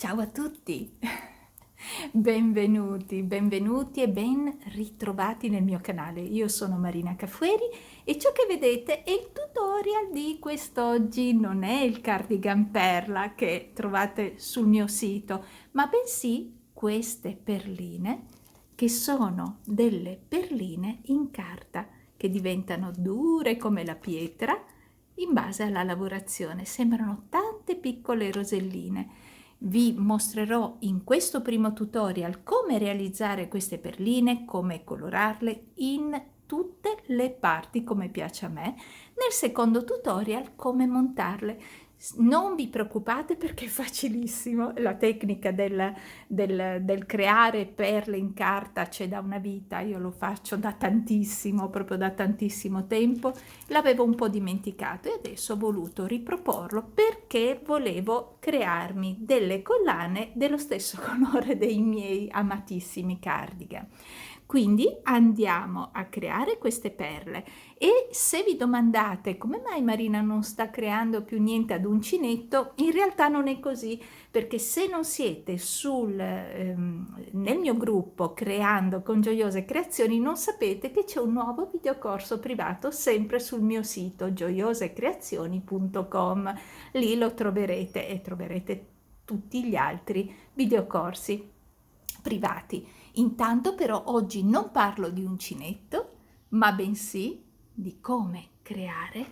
Ciao a tutti, benvenuti e ben ritrovati nel mio canale. Io sono Marina Cafueri e ciò che vedete è il tutorial di quest'oggi. Non è il cardigan perla che trovate sul mio sito, ma bensì queste perline che sono delle perline in carta che diventano dure come la pietra in base alla lavorazione. Sembrano tante piccole roselline. Vi mostrerò in questo primo tutorial come realizzare queste perline, come colorarle in tutte le parti come piace a me. Nel secondo tutorial come montarle. Non vi preoccupate perché è facilissimo, la tecnica del creare perle in carta c'è da una vita, io lo faccio da tantissimo, proprio da tantissimo tempo. L'avevo un po' dimenticato e adesso ho voluto riproporlo perché volevo crearmi delle collane dello stesso colore dei miei amatissimi cardigan. Quindi andiamo a creare queste perle e se vi domandate come mai Marina non sta creando più niente ad uncinetto, in realtà non è così, perché se non siete nel mio gruppo Creando con Gioiose Creazioni non sapete che c'è un nuovo videocorso privato sempre sul mio sito gioiosecreazioni.com. Lì lo troverete e troverete tutti gli altri videocorsi privati. Intanto però oggi non parlo di uncinetto, ma bensì di come creare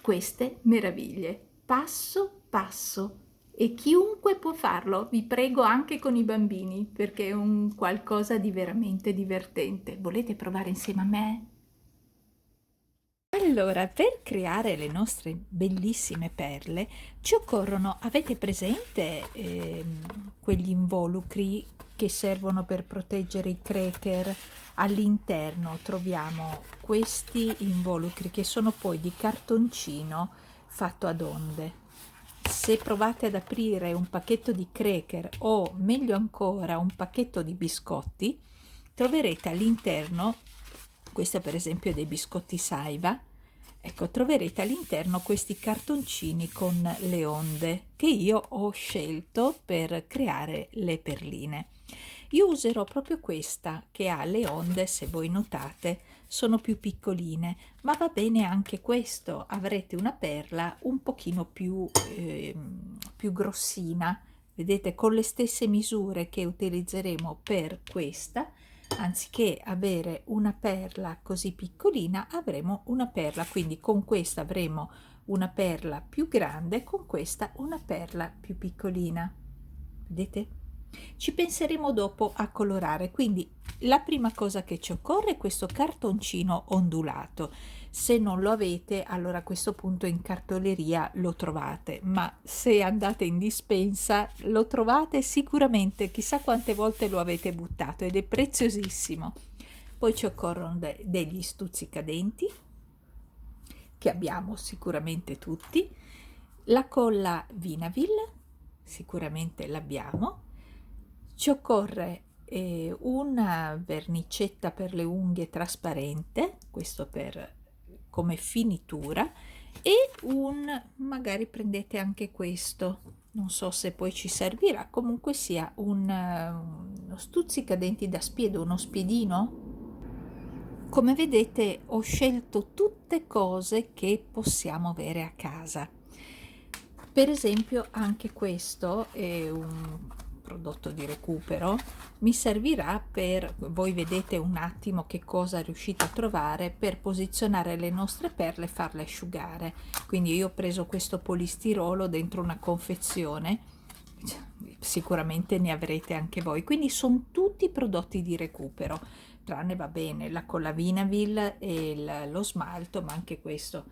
queste meraviglie, passo passo. E chiunque può farlo, vi prego anche con i bambini, perché è un qualcosa di veramente divertente. Volete provare insieme a me? Allora, per creare le nostre bellissime perle ci occorrono, avete presente quegli involucri che servono per proteggere i cracker? All'interno troviamo questi involucri che sono poi di cartoncino fatto ad onde. Se provate ad aprire un pacchetto di cracker o meglio ancora un pacchetto di biscotti, troverete all'interno, questo per esempio dei biscotti Saiva, ecco, troverete all'interno questi cartoncini con le onde che io ho scelto per creare le perline. Io userò proprio questa che ha le onde, se voi notate, sono più piccoline, ma va bene anche questo, avrete una perla un pochino più grossina, vedete, con le stesse misure che utilizzeremo per questa. Anziché avere una perla così piccolina avremo una perla, quindi con questa avremo una perla più grande, con questa una perla più piccolina, vedete? Ci penseremo dopo a colorare, quindi la prima cosa che ci occorre è questo cartoncino ondulato. Se non lo avete, allora a questo punto in cartoleria lo trovate, ma se andate in dispensa lo trovate sicuramente, chissà quante volte lo avete buttato ed è preziosissimo. Poi ci occorrono degli stuzzicadenti, che abbiamo sicuramente tutti, la colla Vinaville, sicuramente l'abbiamo, ci occorre una vernicetta per le unghie trasparente, questo per come finitura, e magari prendete anche questo, non so se poi ci servirà, comunque sia uno stuzzicadenti da spiedo, uno spiedino. Come vedete ho scelto tutte cose che possiamo avere a casa. Per esempio anche questo è un prodotto di recupero, mi servirà per, voi vedete un attimo che cosa riuscite a trovare per posizionare le nostre perle e farle asciugare. Quindi io ho preso questo polistirolo dentro una confezione, sicuramente ne avrete anche voi, quindi sono tutti prodotti di recupero, tranne va bene la colla Vinaville e lo smalto, ma anche questo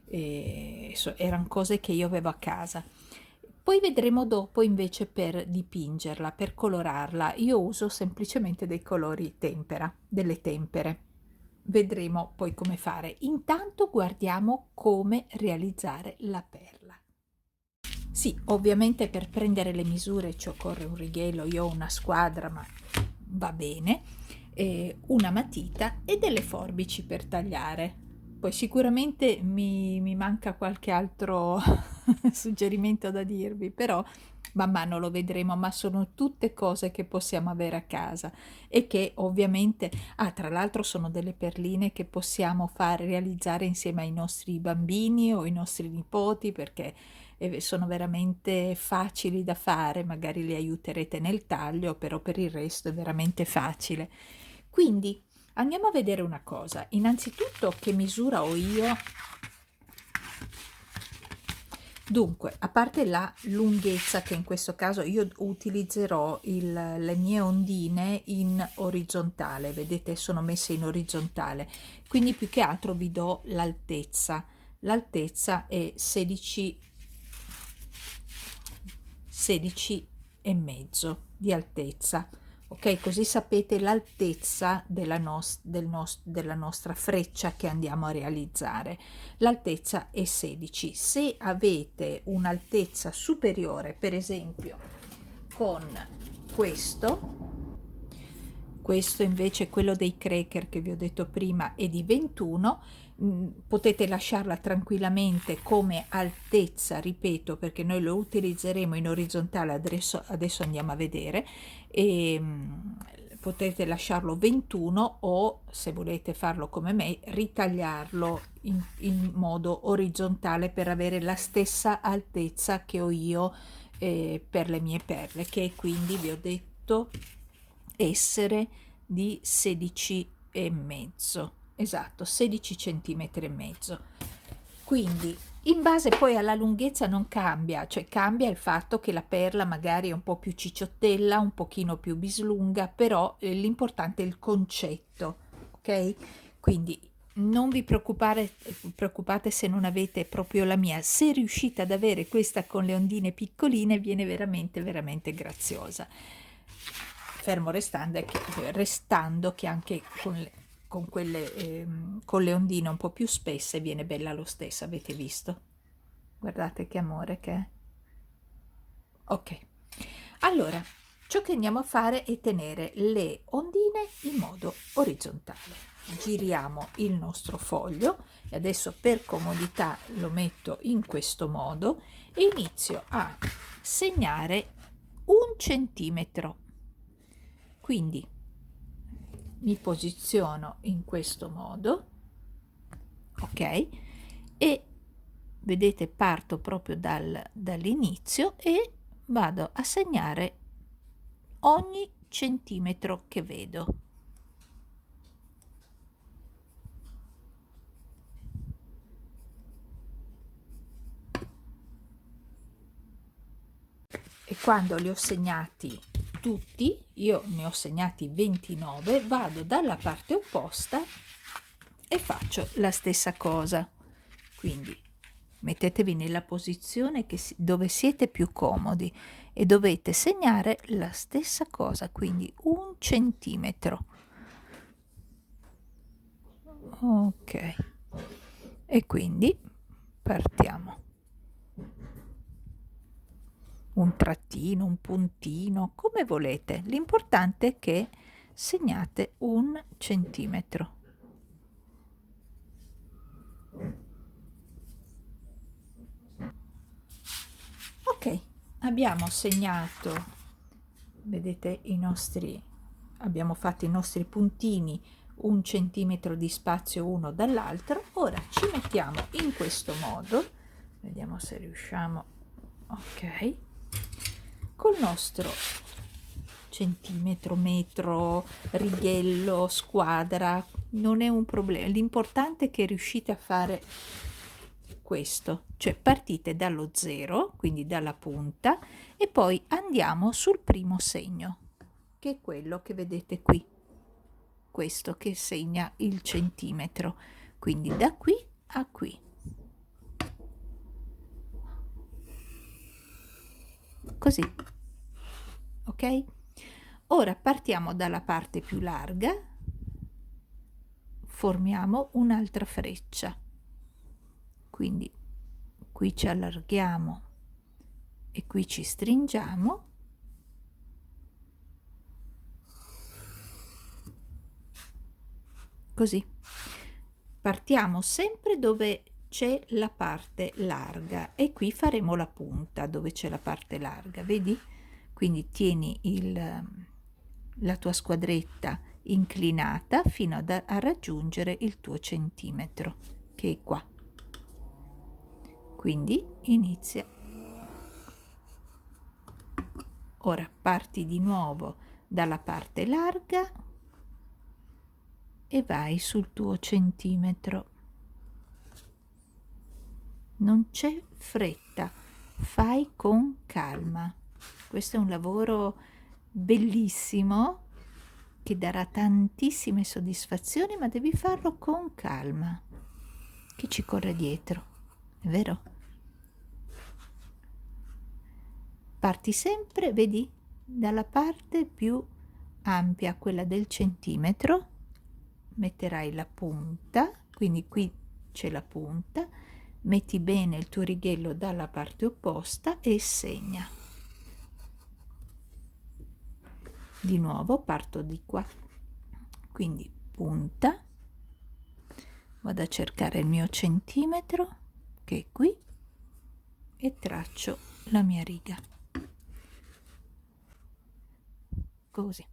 erano cose che io avevo a casa. Poi vedremo dopo invece per dipingerla, per colorarla. Io uso semplicemente dei colori tempera, delle tempere. Vedremo poi come fare. Intanto guardiamo come realizzare la perla. Sì, ovviamente per prendere le misure ci occorre un righello, io ho una squadra, ma va bene, una matita e delle forbici per tagliare. Poi sicuramente mi manca qualche altro suggerimento da dirvi, però man mano lo vedremo, ma sono tutte cose che possiamo avere a casa e che ovviamente, tra l'altro sono delle perline che possiamo fare realizzare insieme ai nostri bambini o ai nostri nipoti, perché sono veramente facili da fare, magari li aiuterete nel taglio, però per il resto è veramente facile. Quindi andiamo a vedere una cosa. Innanzitutto, che misura ho io? Dunque, a parte la lunghezza, che in questo caso io utilizzerò le mie ondine in orizzontale, vedete sono messe in orizzontale, quindi più che altro vi do l'altezza. L'altezza è 16 e mezzo di altezza. Ok, così sapete l'altezza della nostra freccia che andiamo a realizzare. L'altezza è 16. Se avete un'altezza superiore, per esempio con questo invece, quello dei cracker che vi ho detto prima, è di 21, potete lasciarla tranquillamente come altezza, ripeto, perché noi lo utilizzeremo in orizzontale, adesso andiamo a vedere, e potete lasciarlo 21 o, se volete farlo come me, ritagliarlo in modo orizzontale per avere la stessa altezza che ho io per le mie perle, che quindi vi ho detto essere di 16 e mezzo, esatto, 16 centimetri e mezzo. Quindi in base poi alla lunghezza non cambia, cioè cambia il fatto che la perla magari è un po' più cicciottella, un pochino più bislunga, però l'importante è il concetto, ok? Quindi non vi preoccupate se non avete proprio la mia. Se riuscite ad avere questa con le ondine piccoline, viene veramente veramente graziosa. Fermo restando che anche con le ondine un po' più spesse viene bella lo stesso, avete visto? Guardate che amore che è. Ok, allora ciò che andiamo a fare è tenere le ondine in modo orizzontale. Giriamo il nostro foglio e adesso per comodità lo metto in questo modo e inizio a segnare 1 centimetro. Quindi mi posiziono in questo modo, ok, e vedete parto proprio dall'inizio e vado a segnare ogni centimetro che vedo. E quando li ho segnati tutti, io ne ho segnati 29, vado dalla parte opposta e faccio la stessa cosa. Quindi mettetevi nella posizione dove siete più comodi e dovete segnare la stessa cosa, quindi 1 centimetro. Ok, e quindi partiamo. Un trattino, un puntino, come volete. L'importante è che segnate 1 centimetro. Ok, abbiamo segnato, vedete abbiamo fatto i nostri puntini 1 centimetro di spazio uno dall'altro. Ora ci mettiamo in questo modo, vediamo se riusciamo, ok, col nostro centimetro, metro, righello, squadra, non è un problema, l'importante è che riuscite a fare questo, cioè partite dallo zero, quindi dalla punta, e poi andiamo sul primo segno, che è quello che vedete qui, questo che segna il centimetro, quindi da qui a qui. Così, ok? Ora partiamo dalla parte più larga, formiamo un'altra freccia, quindi qui ci allarghiamo e qui ci stringiamo, così partiamo sempre dove c'è la parte larga e qui faremo la punta dove c'è la parte larga, vedi? Quindi tieni la tua squadretta inclinata fino a raggiungere il tuo centimetro, che è qua. Quindi inizia. Ora parti di nuovo dalla parte larga e vai sul tuo centimetro. Non c'è fretta, fai con calma. Questo è un lavoro bellissimo che darà tantissime soddisfazioni, ma devi farlo con calma. Chi ci corre dietro, è vero? Parti sempre, vedi, dalla parte più ampia, quella del centimetro, metterai la punta, quindi qui c'è la punta, metti bene il tuo righello dalla parte opposta e segna. Di nuovo parto di qua, quindi punta, vado a cercare il mio centimetro che è qui e traccio la mia riga, così.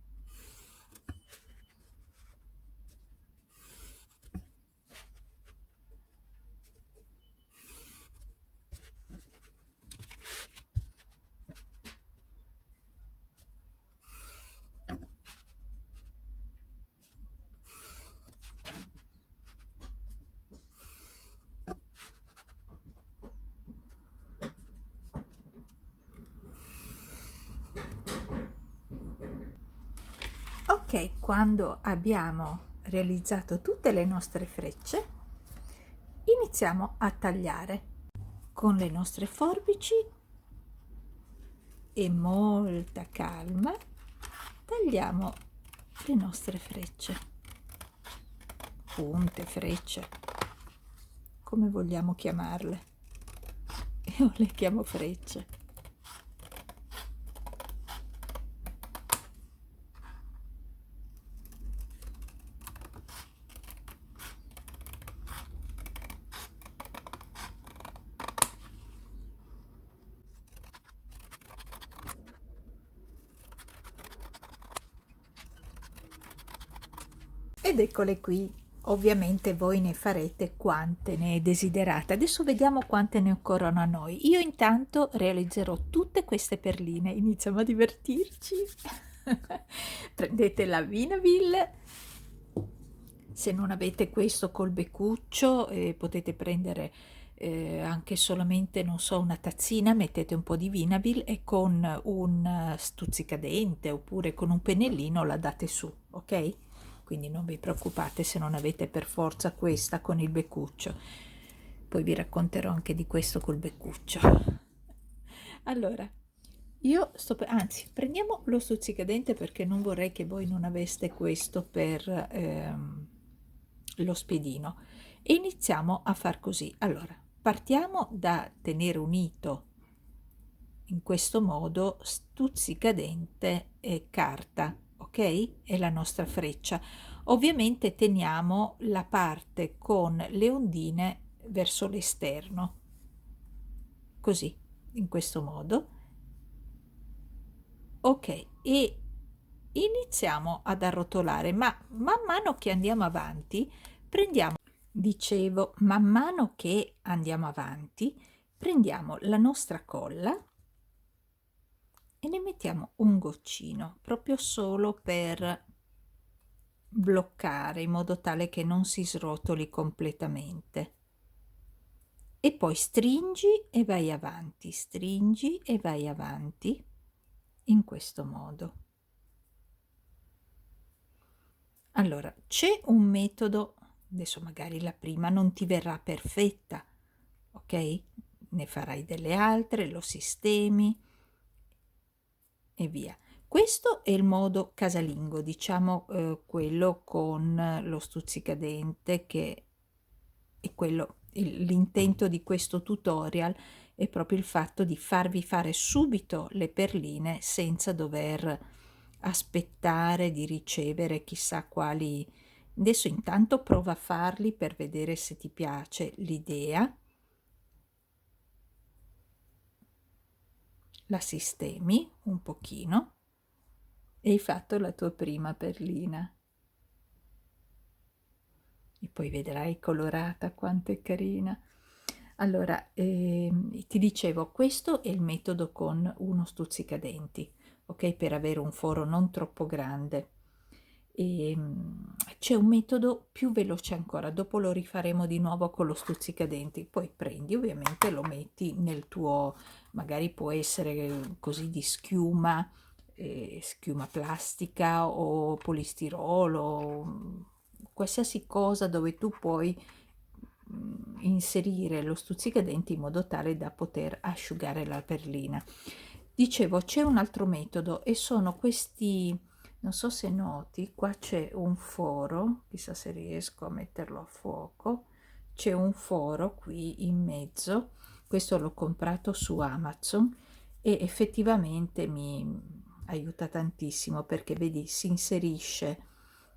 Ok, quando abbiamo realizzato tutte le nostre frecce, iniziamo a tagliare con le nostre forbici e molta calma. Tagliamo le nostre frecce, punte, frecce, come vogliamo chiamarle. Io le chiamo frecce. Ed eccole qui. Ovviamente voi ne farete quante ne desiderate. Adesso vediamo quante ne occorrono a noi. Io intanto realizzerò tutte queste perline. Iniziamo a divertirci. Prendete la Vinaville. Se non avete questo col beccuccio, potete prendere anche solamente, non so, una tazzina, mettete un po' di Vinaville e con un stuzzicadente oppure con un pennellino la date su, ok? Quindi non vi preoccupate se non avete per forza questa con il beccuccio. Poi vi racconterò anche di questo col beccuccio. Allora, io anzi, prendiamo lo stuzzicadente perché non vorrei che voi non aveste questo per lo spiedino. E iniziamo a far così. Allora, partiamo da tenere unito in questo modo stuzzicadente e carta, ok? È la nostra freccia. Ovviamente teniamo la parte con le ondine verso l'esterno, così, in questo modo. Ok, e iniziamo ad arrotolare, ma man mano che andiamo avanti prendiamo, dicevo, man mano che andiamo avanti prendiamo la nostra colla e ne mettiamo un goccino, proprio solo per bloccare in modo tale che non si srotoli completamente. E poi stringi e vai avanti, stringi e vai avanti in questo modo. Allora, c'è un metodo, adesso magari la prima non ti verrà perfetta, ok? Ne farai delle altre, lo sistemi e via. Questo è il modo casalingo, diciamo quello con lo stuzzicadente, che è quello, l'intento di questo tutorial è proprio il fatto di farvi fare subito le perline senza dover aspettare di ricevere chissà quali Adesso intanto prova a farli per vedere se ti piace l'idea, la sistemi un pochino e hai fatto la tua prima perlina. E poi vedrai colorata quanto è carina. Allora, ti dicevo, questo è il metodo con uno stuzzicadenti, ok? Per avere un foro non troppo grande. C'è un metodo più veloce ancora, dopo lo rifaremo di nuovo con lo stuzzicadenti, poi prendi ovviamente lo metti nel tuo, magari può essere così di schiuma, schiuma plastica o polistirolo, qualsiasi cosa dove tu puoi inserire lo stuzzicadenti in modo tale da poter asciugare la perlina. Dicevo, c'è un altro metodo e sono questi, non so se noti, qua c'è un foro, chissà se riesco a metterlo a fuoco, c'è un foro qui in mezzo, questo l'ho comprato su Amazon e effettivamente mi aiuta tantissimo perché vedi si inserisce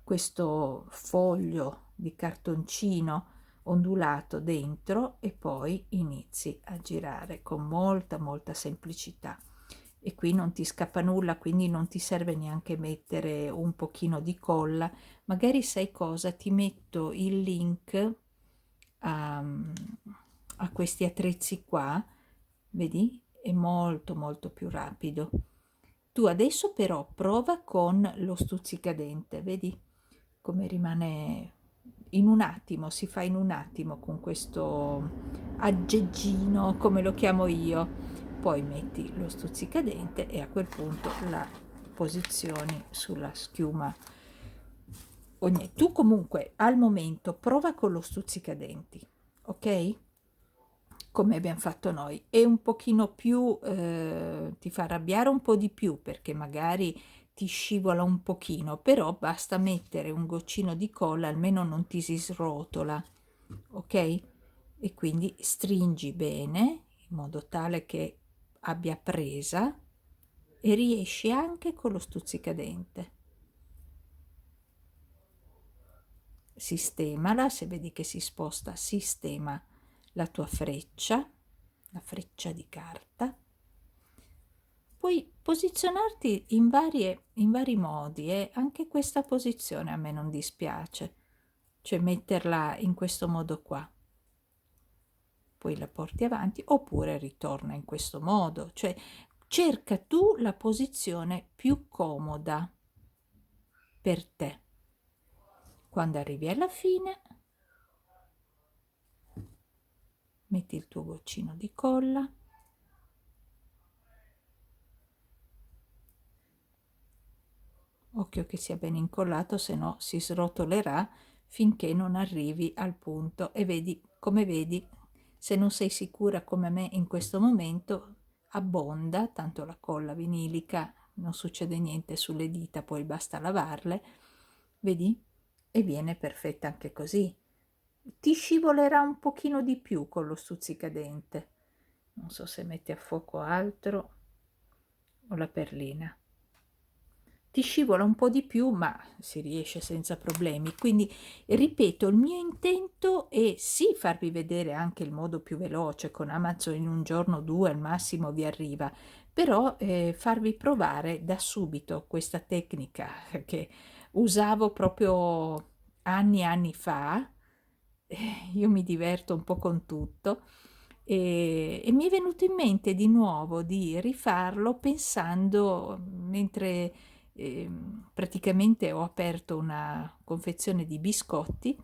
questo foglio di cartoncino ondulato dentro e poi inizi a girare con molta semplicità e qui non ti scappa nulla, quindi non ti serve neanche mettere un pochino di colla. Magari sai cosa, ti metto il link a questi attrezzi qua, vedi, è molto più rapido. Tu adesso però prova con lo stuzzicadente, vedi come rimane in un attimo, si fa in un attimo con questo aggeggino, come lo chiamo io. Poi metti lo stuzzicadente e a quel punto la posizioni sulla schiuma. Tu comunque al momento prova con lo stuzzicadenti, ok? Come abbiamo fatto noi, e un pochino più ti fa arrabbiare un po' di più perché magari ti scivola un pochino, però basta mettere un goccino di colla, almeno non ti si srotola, ok? E quindi stringi bene in modo tale che abbia presa e riesci anche con lo stuzzicadente. Sistemala, se vedi che si sposta, sistema la tua freccia, la freccia di carta. Puoi posizionarti in vari modi e anche questa posizione a me non dispiace, cioè metterla in questo modo qua. Poi la porti avanti oppure ritorna in questo modo, cioè cerca tu la posizione più comoda per te. Quando arrivi alla fine metti il tuo goccino di colla, occhio che sia ben incollato, se no si srotolerà finché non arrivi al punto. E vedi, come vedi, se non sei sicura come me in questo momento, abbonda, tanto la colla vinilica non succede niente sulle dita, poi basta lavarle, vedi? E viene perfetta anche così. Ti scivolerà un pochino di più con lo stuzzicadente. Non so se metti a fuoco altro o la perlina. Ti scivola un po' di più, ma si riesce senza problemi. Quindi, ripeto, il mio intento è sì farvi vedere anche il modo più veloce, con Amazon in un giorno o due al massimo vi arriva, però farvi provare da subito questa tecnica che usavo proprio anni e anni fa. Io mi diverto un po' con tutto e mi è venuto in mente di nuovo di rifarlo pensando mentre praticamente ho aperto una confezione di biscotti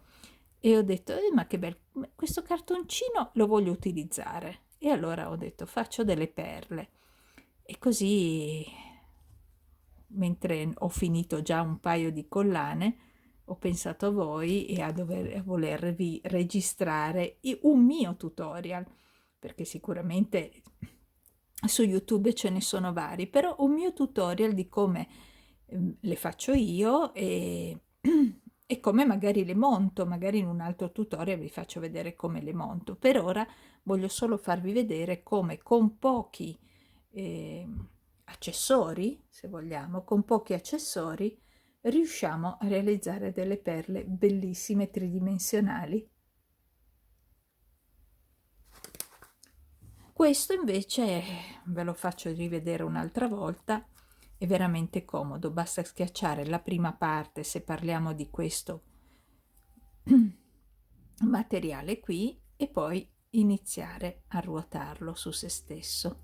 e ho detto ma che bello, questo cartoncino lo voglio utilizzare e allora ho detto faccio delle perle e così mentre ho finito già un paio di collane ho pensato a voi e a volervi registrare un mio tutorial perché sicuramente su YouTube ce ne sono vari, però un mio tutorial di come le faccio io e come magari le monto, magari in un altro tutorial vi faccio vedere come le monto. Per ora voglio solo farvi vedere come con pochi accessori, se vogliamo, con pochi accessori riusciamo a realizzare delle perle bellissime tridimensionali. Questo invece ve lo faccio rivedere un'altra volta, è veramente comodo, basta schiacciare la prima parte se parliamo di questo materiale qui e poi iniziare a ruotarlo su se stesso,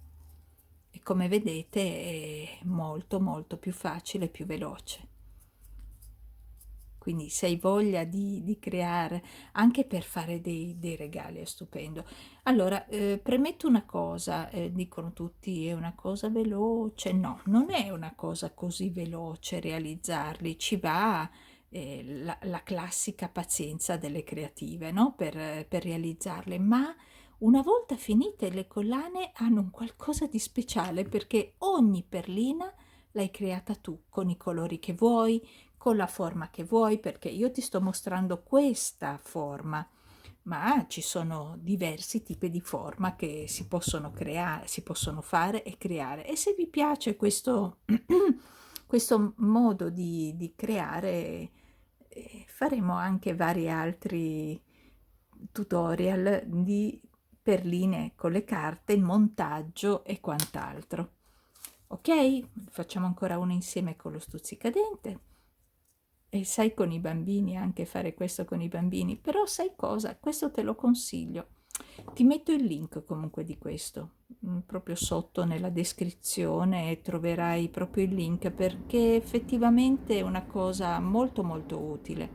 e come vedete è molto molto più facile, più veloce. Quindi se hai voglia di creare, anche per fare dei regali, è stupendo. Allora, premetto una cosa, dicono tutti è una cosa veloce. No, non è una cosa così veloce realizzarli, ci va la classica pazienza delle creative, no? Per realizzarle, ma una volta finite le collane hanno un qualcosa di speciale, perché ogni perlina l'hai creata tu con i colori che vuoi, con la forma che vuoi, perché io ti sto mostrando questa forma, ma ci sono diversi tipi di forma che si possono creare, si possono fare e creare. E se vi piace questo, questo modo di creare, faremo anche vari altri tutorial di perline con le carte, montaggio e quant'altro. Ok? Facciamo ancora uno insieme con lo stuzzicadente. E sai, con i bambini, anche fare questo con i bambini, però sai cosa? Questo te lo consiglio. Ti metto il link comunque di questo, proprio sotto nella descrizione troverai proprio il link, perché effettivamente è una cosa molto molto utile.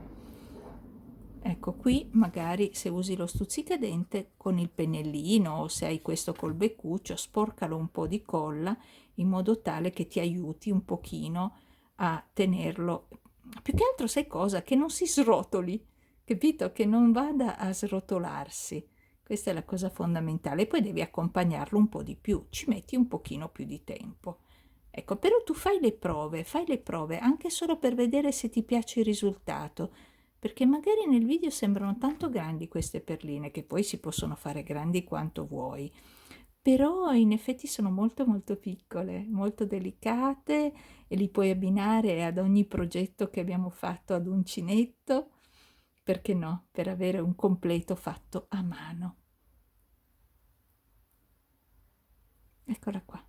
Ecco, qui magari se usi lo stuzzicadente con il pennellino, o se hai questo col beccuccio, sporcalo un po' di colla in modo tale che ti aiuti un pochino a tenerlo. Più che altro sai cosa? Che non si srotoli, capito? Che non vada a srotolarsi. Questa è la cosa fondamentale. Poi devi accompagnarlo un po' di più, ci metti un pochino più di tempo. Ecco, però tu fai le prove anche solo per vedere se ti piace il risultato, perché magari nel video sembrano tanto grandi queste perline, che poi si possono fare grandi quanto vuoi, però in effetti sono molto molto piccole, molto delicate, e li puoi abbinare ad ogni progetto che abbiamo fatto, ad uncinetto, perché no, per avere un completo fatto a mano. Eccola qua.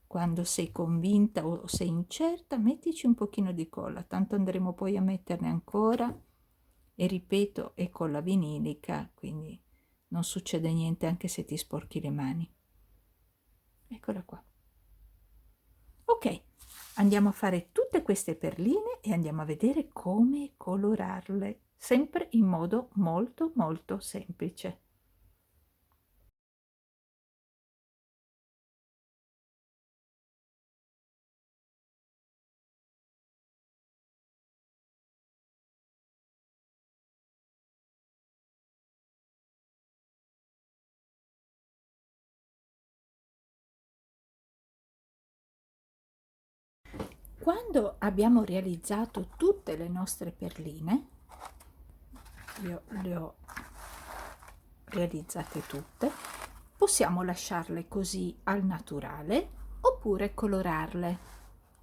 Quando sei convinta o sei incerta, mettici un pochino di colla, tanto andremo poi a metterne ancora, e ripeto, è colla vinilica, quindi non succede niente anche se ti sporchi le mani. Eccola qua. Ok, andiamo a fare tutte queste perline e andiamo a vedere come colorarle, sempre in modo molto molto semplice. Quando abbiamo realizzato tutte le nostre perline, io le ho realizzate tutte, possiamo lasciarle così al naturale oppure colorarle.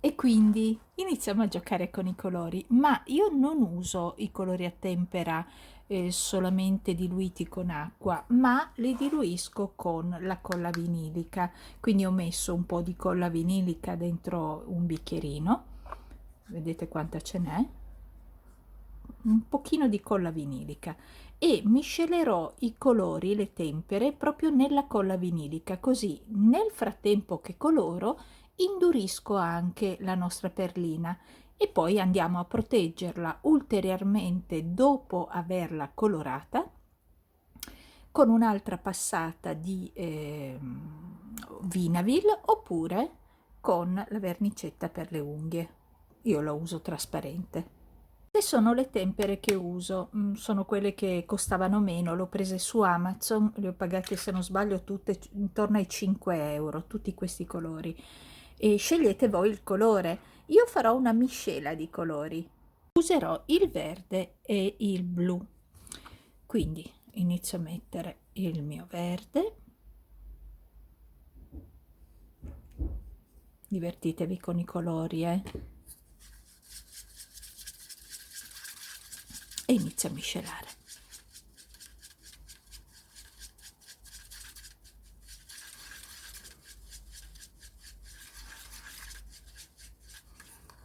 E quindi iniziamo a giocare con i colori, ma io non uso i colori a tempera solamente diluiti con acqua, ma li diluisco con la colla vinilica. Quindi ho messo un po' di colla vinilica dentro un bicchierino, vedete quanta ce n'è, un pochino di colla vinilica, e miscelerò i colori, le tempere, proprio nella colla vinilica, così nel frattempo che coloro indurisco anche la nostra perlina, e poi andiamo a proteggerla ulteriormente dopo averla colorata con un'altra passata di Vinavil, oppure con la vernicetta per le unghie. Io la uso trasparente. Queste sono le tempere che uso, sono quelle che costavano meno, le ho prese su Amazon, le ho pagate se non sbaglio tutte intorno ai 5 euro, tutti questi colori. E scegliete voi il colore. Io farò una miscela di colori. Userò il verde e il blu. Quindi inizio a mettere il mio verde, Divertitevi con i colori, e inizio a miscelare.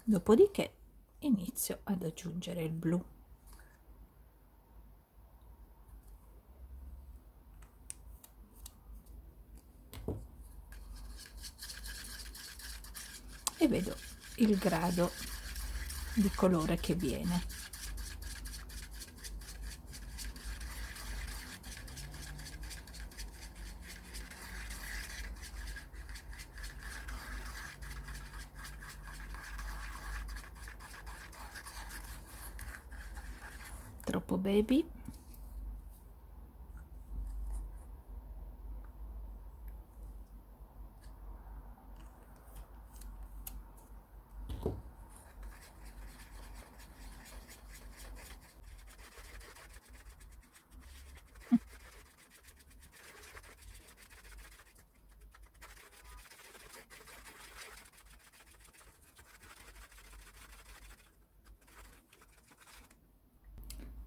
Dopodiché inizio ad aggiungere il blu. E vedo il grado di colore che viene. Troppo baby.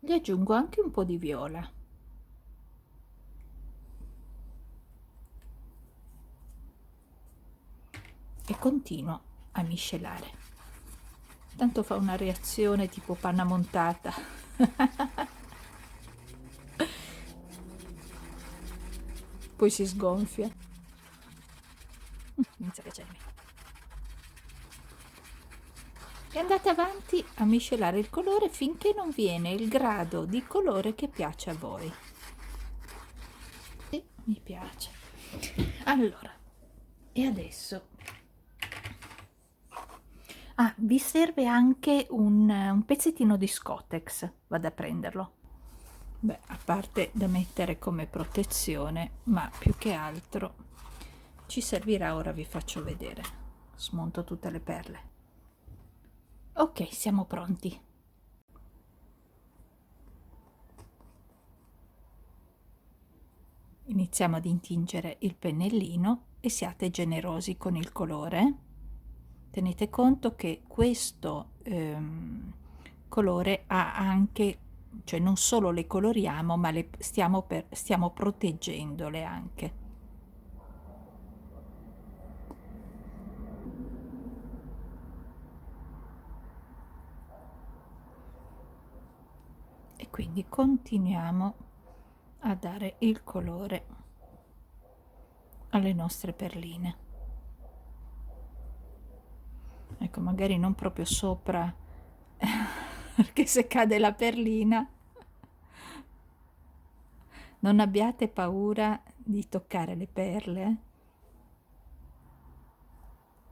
Gli aggiungo anche un po' di viola. E continuo a miscelare. Tanto fa una reazione tipo panna montata. Poi si sgonfia. Inizia a piacermi. E andate avanti a miscelare il colore finché non viene il grado di colore che piace a voi. Sì, mi piace. Allora, e adesso vi serve anche un pezzettino di Scottex, vado a prenderlo. Beh, a parte da mettere come protezione, ma più che altro ci servirà. Ora vi faccio vedere. Smonto tutte le perle. Ok, siamo pronti. Iniziamo ad intingere il pennellino e siate generosi con il colore. Tenete conto che questo colore ha anche, cioè non solo le coloriamo, ma le stiamo proteggendole anche. E quindi continuiamo a dare il colore alle nostre perline. Ecco, magari non proprio sopra, perché se cade la perlina, non abbiate paura di toccare le perle.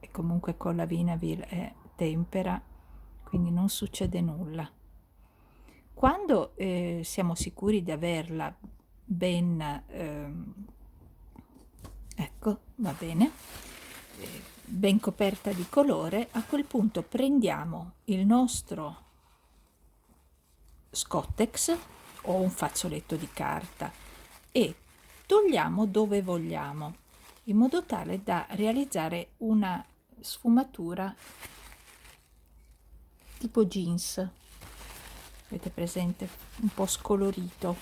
E comunque con la Vinavil è tempera, quindi non succede nulla. Quando siamo sicuri di averla ben, ecco, va bene, ben coperta di colore, a quel punto prendiamo il nostro Scottex o un fazzoletto di carta e togliamo dove vogliamo, in modo tale da realizzare una sfumatura tipo jeans. Avete presente? Un po' scolorito,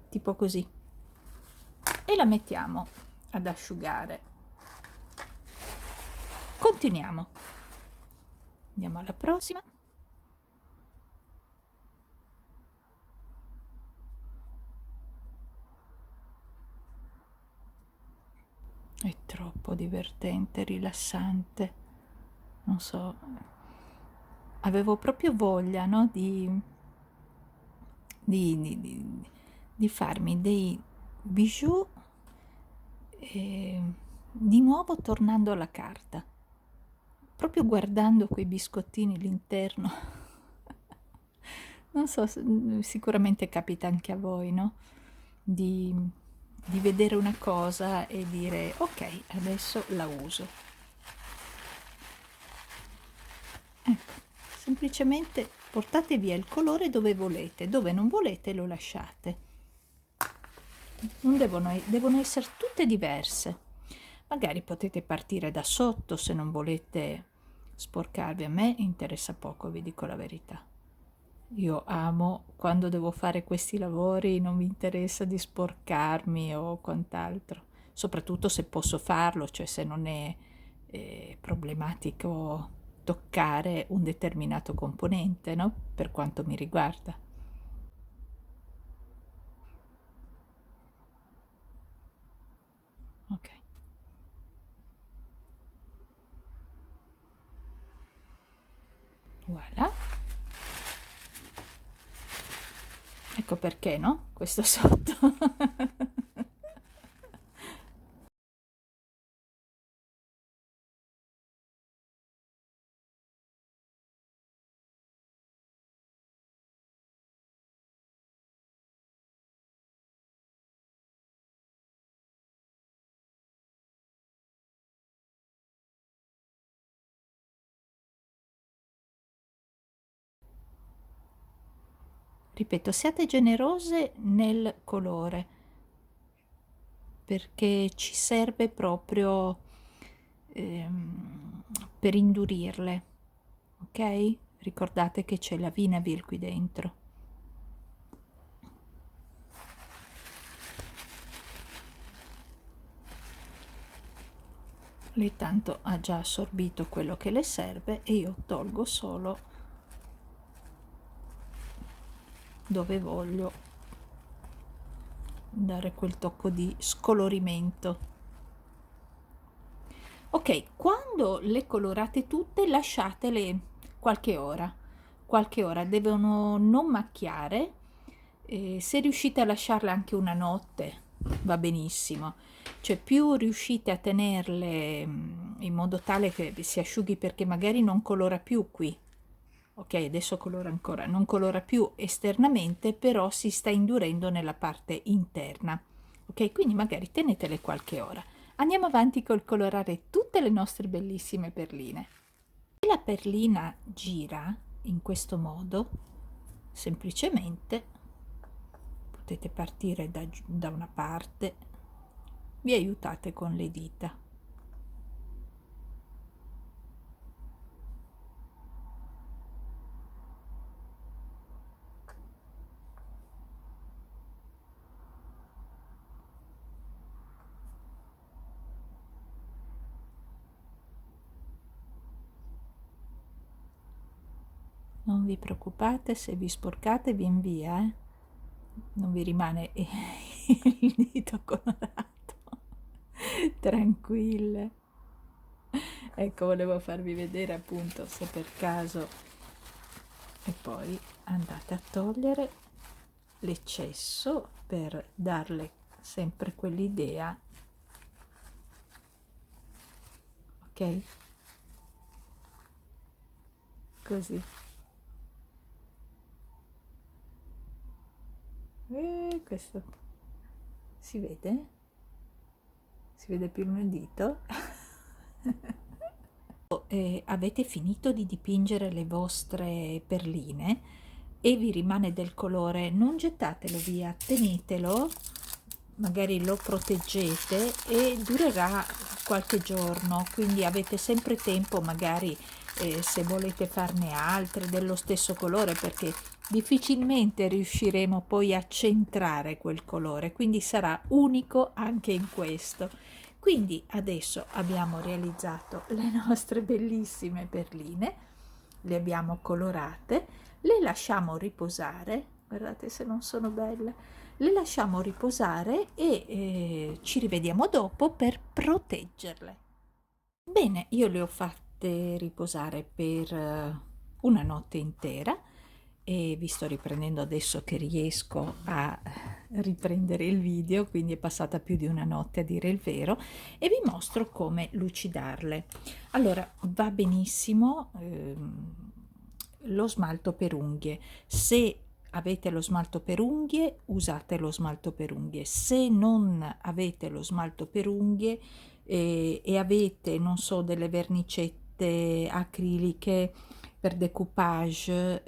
tipo così, e la mettiamo ad asciugare. Continuiamo, andiamo alla prossima. È troppo divertente, rilassante, non so, avevo proprio voglia, no, di farmi dei bijou, di nuovo tornando alla carta, proprio guardando quei biscottini all'interno. Non so, sicuramente capita anche a voi, no? Di vedere una cosa e dire ok, adesso la uso. Ecco, semplicemente portate via il colore dove volete, dove non volete lo lasciate. Non devono essere tutte diverse. Magari potete partire da sotto se non volete sporcarvi. A me interessa poco, vi dico la verità. Io amo quando devo fare questi lavori, non mi interessa di sporcarmi o quant'altro, soprattutto se posso farlo, cioè se non è problematico toccare un determinato componente, no? Per quanto mi riguarda. Ok, voilà. Ecco perché, no? Questo sotto. Ripeto, siate generose nel colore perché ci serve proprio ehm, per indurirle, ok? Ricordate che c'è la Vinavil qui dentro. Lei tanto ha già assorbito quello che le serve e io tolgo solo dove voglio dare quel tocco di scolorimento. Ok, quando le colorate tutte lasciatele qualche ora, devono non macchiare, se riuscite a lasciarle anche una notte va benissimo, cioè più riuscite a tenerle in modo tale che si asciughi perché magari non colora più qui, ok, adesso colora ancora, non colora più esternamente, però si sta indurendo nella parte interna, ok, quindi magari tenetele qualche ora. Andiamo avanti col colorare tutte le nostre bellissime perline. Se la perlina gira in questo modo, semplicemente potete partire da una parte, vi aiutate con le dita. Non vi preoccupate, se vi sporcate vien via, non vi rimane il dito colorato. Tranquille. Ecco, volevo farvi vedere appunto se per caso. E poi andate a togliere l'eccesso per darle sempre quell'idea, ok? Così. E questo si vede? Si vede più il mio dito? Avete finito di dipingere le vostre perline e vi rimane del colore, non gettatelo via, tenetelo, magari lo proteggete e durerà qualche giorno, quindi avete sempre tempo magari se volete farne altre dello stesso colore, perché difficilmente riusciremo poi a centrare quel colore, quindi sarà unico anche in questo. Quindi adesso abbiamo realizzato le nostre bellissime perline, le abbiamo colorate, le lasciamo riposare, guardate se non sono belle, le lasciamo riposare e ci rivediamo dopo per proteggerle. Bene, io le ho fatte riposare per una notte intera e vi sto riprendendo adesso che riesco a riprendere il video, quindi è passata più di una notte a dire il vero, e vi mostro come lucidarle. Allora, va benissimo lo smalto per unghie. Se avete lo smalto per unghie, usate lo smalto per unghie. Se non avete lo smalto per unghie e avete, non so, delle vernicette acriliche per decoupage,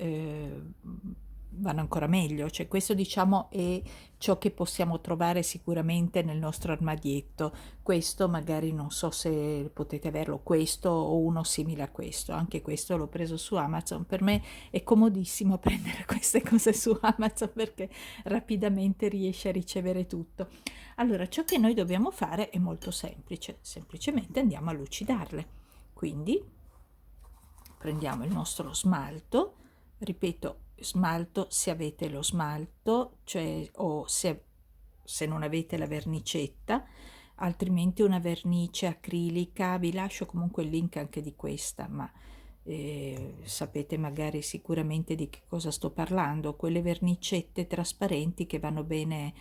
vanno ancora meglio, cioè questo diciamo è ciò che possiamo trovare sicuramente nel nostro armadietto. Questo magari non so se potete averlo, questo o uno simile a questo, anche questo l'ho preso su Amazon. Per me è comodissimo prendere queste cose su Amazon perché rapidamente riesce a ricevere tutto. Allora, ciò che noi dobbiamo fare è molto semplice, semplicemente andiamo a lucidarle. Quindi prendiamo il nostro smalto, ripeto, smalto se avete lo smalto, cioè o se non avete la vernicetta, altrimenti una vernice acrilica. Vi lascio comunque il link anche di questa, ma sapete magari sicuramente di che cosa sto parlando, quelle vernicette trasparenti che vanno bene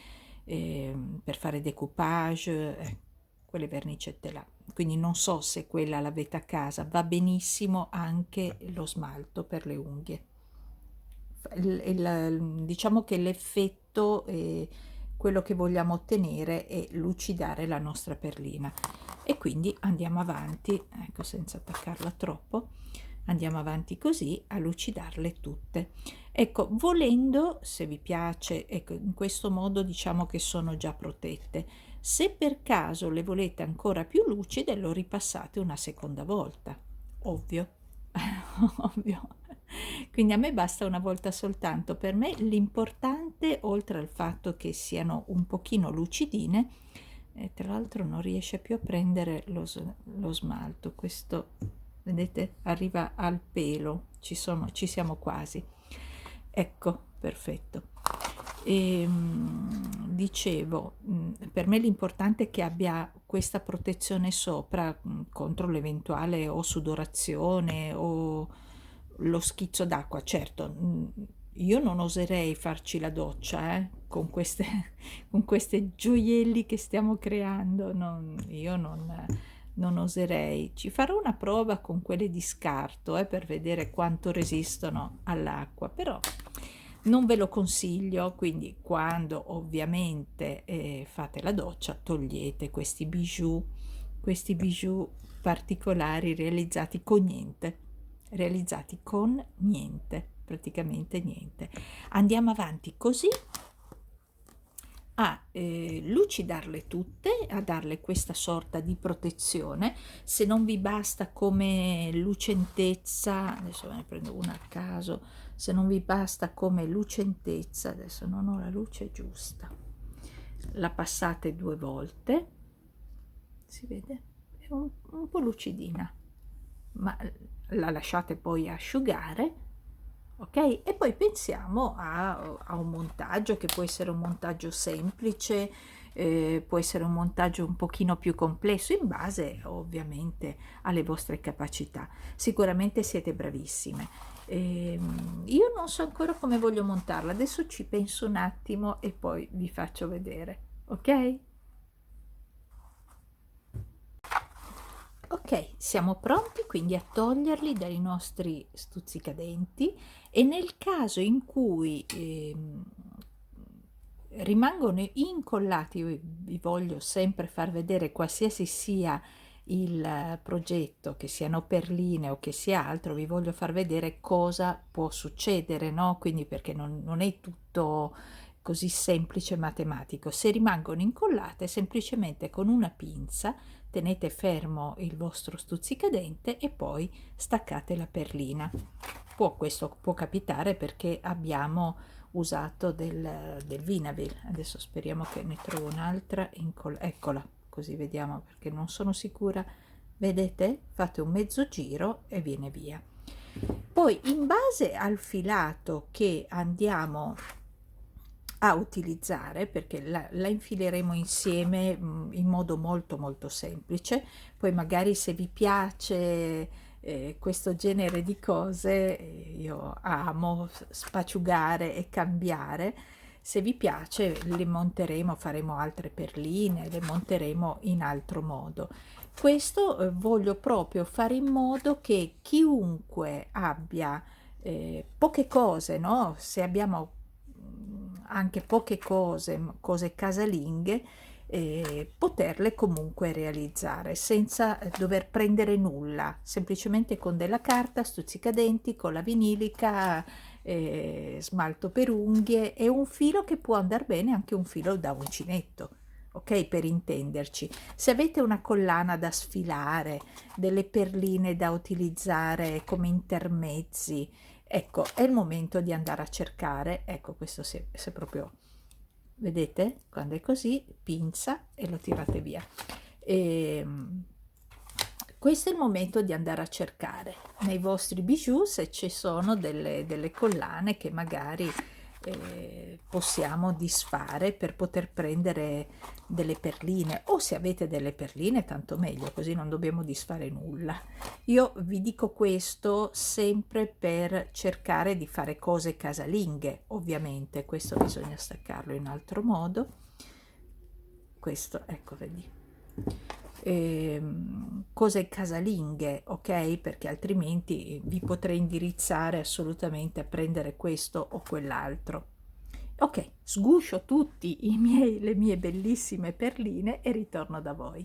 per fare decoupage, quelle vernicette là. Quindi non so se quella l'avete a casa, va benissimo anche lo smalto per le unghie. Diciamo che l'effetto, quello che vogliamo ottenere è lucidare la nostra perlina. E quindi andiamo avanti, ecco, senza attaccarla troppo, andiamo avanti così a lucidarle tutte. Ecco, volendo, se vi piace, ecco, in questo modo diciamo che sono già protette. Se per caso le volete ancora più lucide, lo ripassate una seconda volta, ovvio, ovvio. Quindi a me basta una volta soltanto. Per me l'importante, oltre al fatto che siano un pochino lucidine, tra l'altro non riesce più a prendere lo smalto, questo vedete arriva al pelo, ci siamo quasi, ecco, perfetto. Dicevo, per me l'importante è che abbia questa protezione sopra contro l'eventuale o sudorazione o lo schizzo d'acqua. Certo, io non oserei farci la doccia con queste gioielli che stiamo creando, io non oserei. Ci farò una prova con quelle di scarto per vedere quanto resistono all'acqua, però non ve lo consiglio. Quindi quando ovviamente fate la doccia togliete questi bijou particolari realizzati con niente, praticamente niente. Andiamo avanti così a lucidarle tutte, a darle questa sorta di protezione. Se non vi basta come lucentezza, adesso ve ne prendo una a caso, se non vi basta come lucentezza, adesso non ho la luce giusta, la passate 2 volte, si vede? È un po' lucidina, ma la lasciate poi asciugare, ok? E poi pensiamo a un montaggio che può essere un montaggio semplice, può essere un montaggio un pochino più complesso in base ovviamente alle vostre capacità. Sicuramente siete bravissime. Io non so ancora come voglio montarla, adesso ci penso un attimo e poi vi faccio vedere, ok? Ok, siamo pronti quindi a toglierli dai nostri stuzzicadenti, e nel caso in cui rimangono incollati, io vi voglio sempre far vedere, qualsiasi sia il progetto, che siano perline o che sia altro, vi voglio far vedere cosa può succedere, no? Quindi perché non è tutto così semplice matematico. Se rimangono incollate, semplicemente con una pinza tenete fermo il vostro stuzzicadente e poi staccate la perlina. Questo può capitare perché abbiamo usato del Vinavil. Adesso speriamo che ne trovo un'altra, eccola, così vediamo, perché non sono sicura. Vedete? Fate un mezzo giro e viene via. Poi in base al filato che andiamo a utilizzare, perché la infileremo insieme in modo molto molto semplice, poi magari se vi piace questo genere di cose, io amo spacciugare e cambiare. Se vi piace le monteremo, faremo altre perline, le monteremo in altro modo. Questo voglio proprio fare in modo che chiunque abbia poche cose, no? Se abbiamo anche poche cose casalinghe, poterle comunque realizzare senza dover prendere nulla, semplicemente con della carta, stuzzicadenti, con la vinilica smalto per unghie, e un filo che può andare bene anche un filo da uncinetto, ok, per intenderci. Se avete una collana da sfilare, delle perline da utilizzare come intermezzi, ecco, è il momento di andare a cercare, ecco, questo se proprio, vedete, quando è così, pinza e lo tirate via. E, questo è il momento di andare a cercare nei vostri bijou se ci sono delle collane che magari possiamo disfare per poter prendere delle perline, o se avete delle perline tanto meglio, così non dobbiamo disfare nulla. Io vi dico questo sempre per cercare di fare cose casalinghe, ovviamente questo bisogna staccarlo in altro modo, questo ecco, vedi, cose casalinghe, ok, perché altrimenti vi potrei indirizzare assolutamente a prendere questo o quell'altro. Ok, sguscio tutti le mie bellissime perline e ritorno da voi.